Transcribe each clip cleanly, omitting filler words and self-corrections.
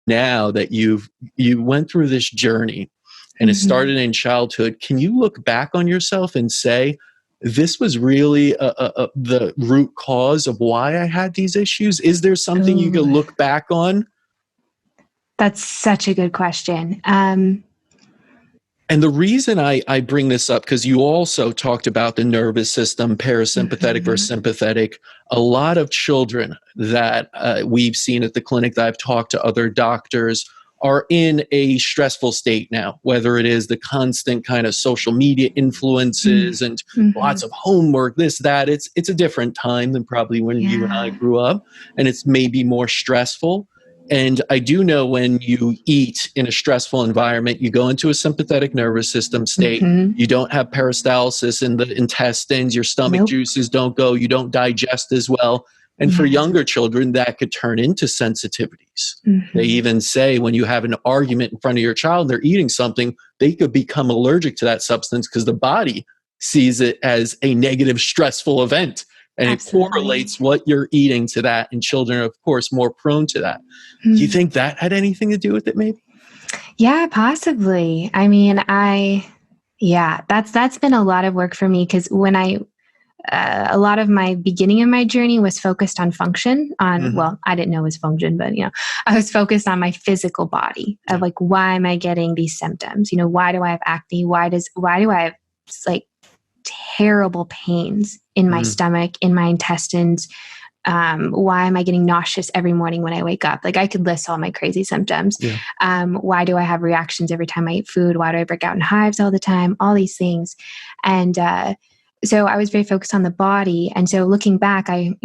now that you went through this journey and it started in childhood, can you look back on yourself and say, this was really the root cause of why I had these issues? Is there something you could look back on? That's such a good question. And the reason I bring this up, because you also talked about the nervous system, parasympathetic versus sympathetic. A lot of children that we've seen at the clinic, that I've talked to other doctors, are in a stressful state now, whether it is the constant kind of social media influences and lots of homework, this, that. It's a different time than probably when you and I grew up, and it's maybe more stressful. And I do know when you eat in a stressful environment, you go into a sympathetic nervous system state. You don't have peristalsis in the intestines. Your stomach juices don't go. You don't digest as well. And for younger children, that could turn into sensitivities. They even say when you have an argument in front of your child and they're eating something, they could become allergic to that substance because the body sees it as a negative, stressful event. And it correlates what you're eating to that. And children are, of course, more prone to that. Do you think that had anything to do with it, maybe? Yeah, possibly. I mean, that's been a lot of work for me, because when a lot of my beginning of my journey was focused on function, well, I didn't know it was function, but, I was focused on my physical body of like, why am I getting these symptoms? Why do I have acne? Why do I have like terrible pains in my stomach, in my intestines? Why am I getting nauseous every morning when I wake up? Like, I could list all my crazy symptoms. Why do I have reactions every time I eat food? Why do I break out in hives all the time? All these things. And so I was very focused on the body. And so looking back, I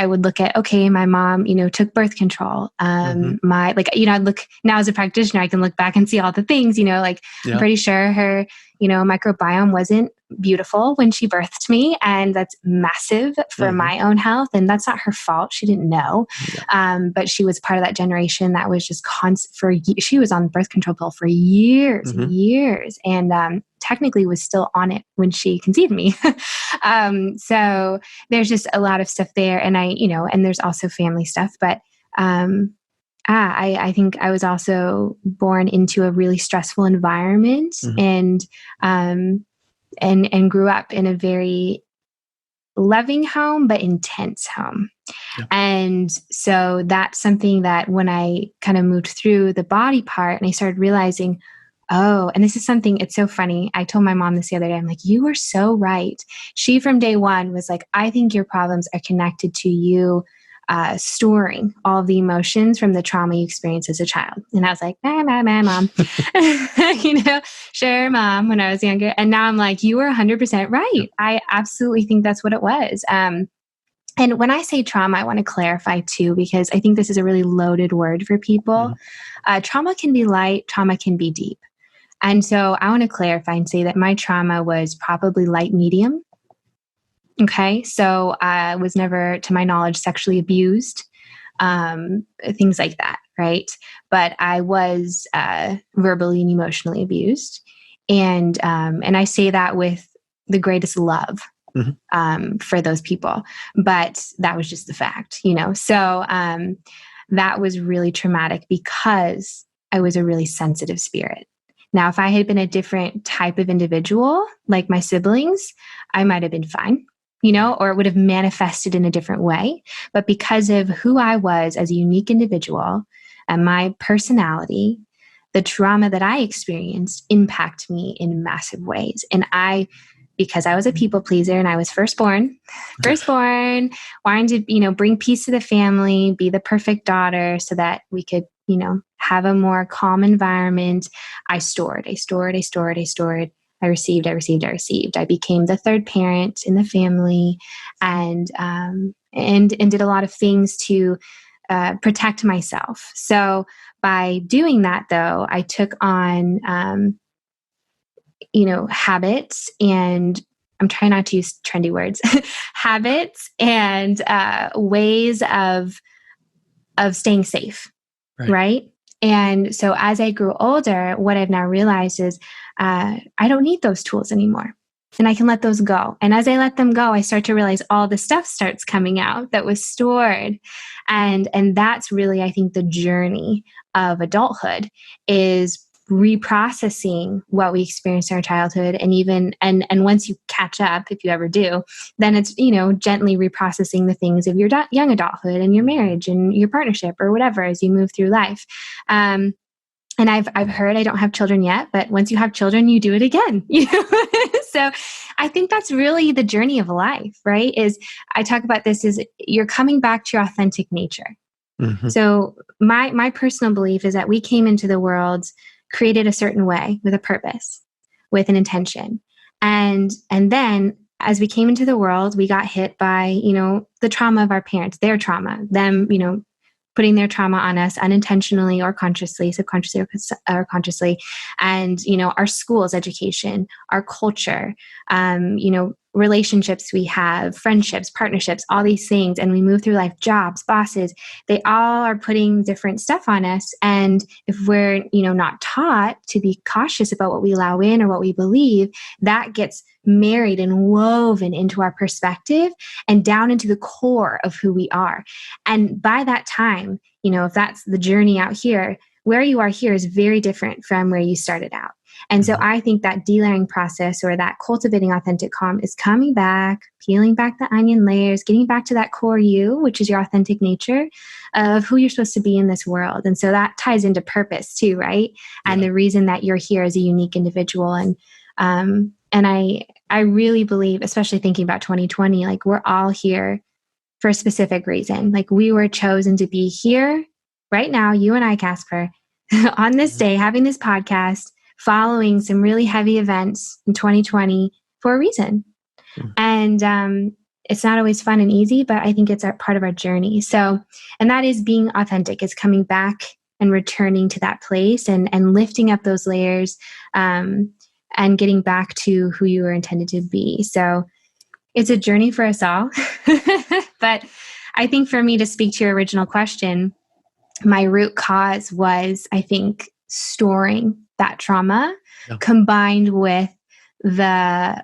would look at, okay, my mom, took birth control. I'd look now as a practitioner, I can look back and see all the things, I'm pretty sure her, microbiome wasn't beautiful when she birthed me. And that's massive for my own health. And that's not her fault. She didn't know. But she was part of that generation that was just she was on birth control pill for years and years. And, technically was still on it when she conceived me. So there's just a lot of stuff there. And and there's also family stuff, but, I think I was also born into a really stressful environment and grew up in a very loving home, but intense home. And so that's something that when I kind of moved through the body part and I started realizing, oh, and this is something, it's so funny. I told my mom this the other day. I'm like, you were so right. She from day one was like, I think your problems are connected to you storing all of the emotions from the trauma you experienced as a child. And I was like, mom, sure, mom, when I was younger. And now I'm like, you were 100% right. I absolutely think that's what it was. And when I say trauma, I want to clarify too, because I think this is a really loaded word for people. Trauma can be light, trauma can be deep. And so I want to clarify and say that my trauma was probably light medium. Okay. So I was never, to my knowledge, sexually abused, things like that. Right. But I was verbally and emotionally abused. And I say that with the greatest love for those people. But that was just the fact, So that was really traumatic because I was a really sensitive spirit. Now, if I had been a different type of individual, like my siblings, I might have been fine, or it would have manifested in a different way. But because of who I was as a unique individual and my personality, the trauma that I experienced impacted me in massive ways. And because I was a people pleaser and I was firstborn, wanting to, bring peace to the family, be the perfect daughter so that we could, have a more calm environment. I stored. I received. I became the third parent in the family and did a lot of things to protect myself. So by doing that, though, I took on, habits, and I'm trying not to use trendy words, habits and ways of staying safe. Right. And so as I grew older, what I've now realized is I don't need those tools anymore. and I can let those go. And as I let them go, I start to realize all the stuff starts coming out that was stored. And that's really, I think, the journey of adulthood is reprocessing what we experienced in our childhood. And even, and once you catch up, if you ever do, then it's, gently reprocessing the things of your young adulthood and your marriage and your partnership or whatever, as you move through life. And I've heard, I don't have children yet, but once you have children, you do it again. So I think that's really the journey of life, right? Is I talk about this is you're coming back to your authentic nature. Mm-hmm. So my personal belief is that we came into the world created a certain way with a purpose, with an intention. And then as we came into the world, we got hit by, the trauma of our parents, their trauma, them, putting their trauma on us unintentionally or consciously, subconsciously or consciously. And, our schools, education, our culture, relationships we have, friendships, partnerships, all these things. And we move through life, jobs, bosses, they all are putting different stuff on us. And if we're, not taught to be cautious about what we allow in or what we believe, that gets married and woven into our perspective and down into the core of who we are. And by that time, if that's the journey out here, where you are here is very different from where you started out. And so I think that delayering process or that cultivating authentic calm is coming back, peeling back the onion layers, getting back to that core you, which is your authentic nature of who you're supposed to be in this world. And so that ties into purpose too, right? Yeah. And the reason that you're here as a unique individual. And I really believe, especially thinking about 2020, like we're all here for a specific reason. Like we were chosen to be here right now, you and I, Caspar, on this day, having this podcast, following some really heavy events in 2020 for a reason. And it's not always fun and easy, but I think it's a part of our journey. So, and that is being authentic, is coming back and returning to that place and lifting up those layers and getting back to who you were intended to be. So it's a journey for us all. But I think for me, to speak to your original question, my root cause was, I think, storing that trauma combined with the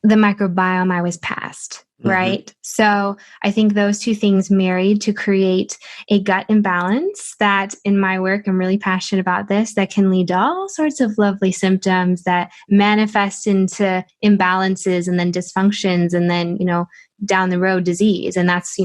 microbiome I was passed, right? So I think those two things married to create a gut imbalance that in my work, I'm really passionate about this, that can lead to all sorts of lovely symptoms that manifest into imbalances and then dysfunctions and then, down the road disease. And that's,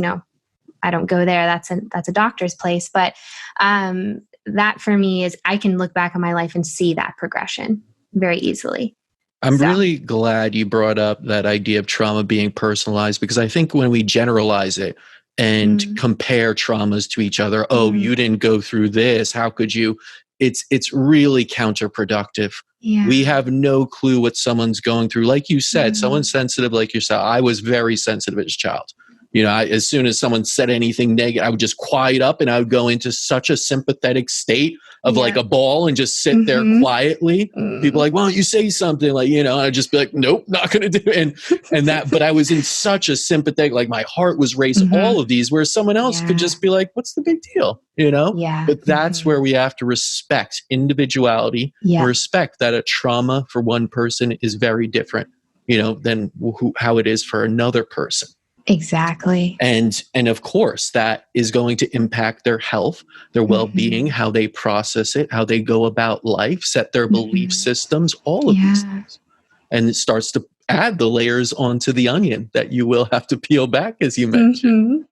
I don't go there. That's a doctor's place. But that for me is I can look back on my life and see that progression very easily. I'm really glad you brought up that idea of trauma being personalized, because I think when we generalize it and compare traumas to each other, you didn't go through this, how could you? It's really counterproductive. Yeah. We have no clue what someone's going through. Like you said, someone's sensitive like yourself. I was very sensitive as a child. As soon as someone said anything negative, I would just quiet up and I would go into such a sympathetic state of like a ball and just sit there quietly. People are like, why don't you say something? Like, I'd just be like, nope, not going to do it. And that, but I was in such a sympathetic, like my heart was racing, all of these, where someone else could just be like, what's the big deal? Yeah. But that's where we have to respect individuality, respect that a trauma for one person is very different, than how it is for another person. Exactly. And of course, that is going to impact their health, their well-being, how they process it, how they go about life, set their belief systems, all of these things. And it starts to add the layers onto the onion that you will have to peel back, as you mentioned.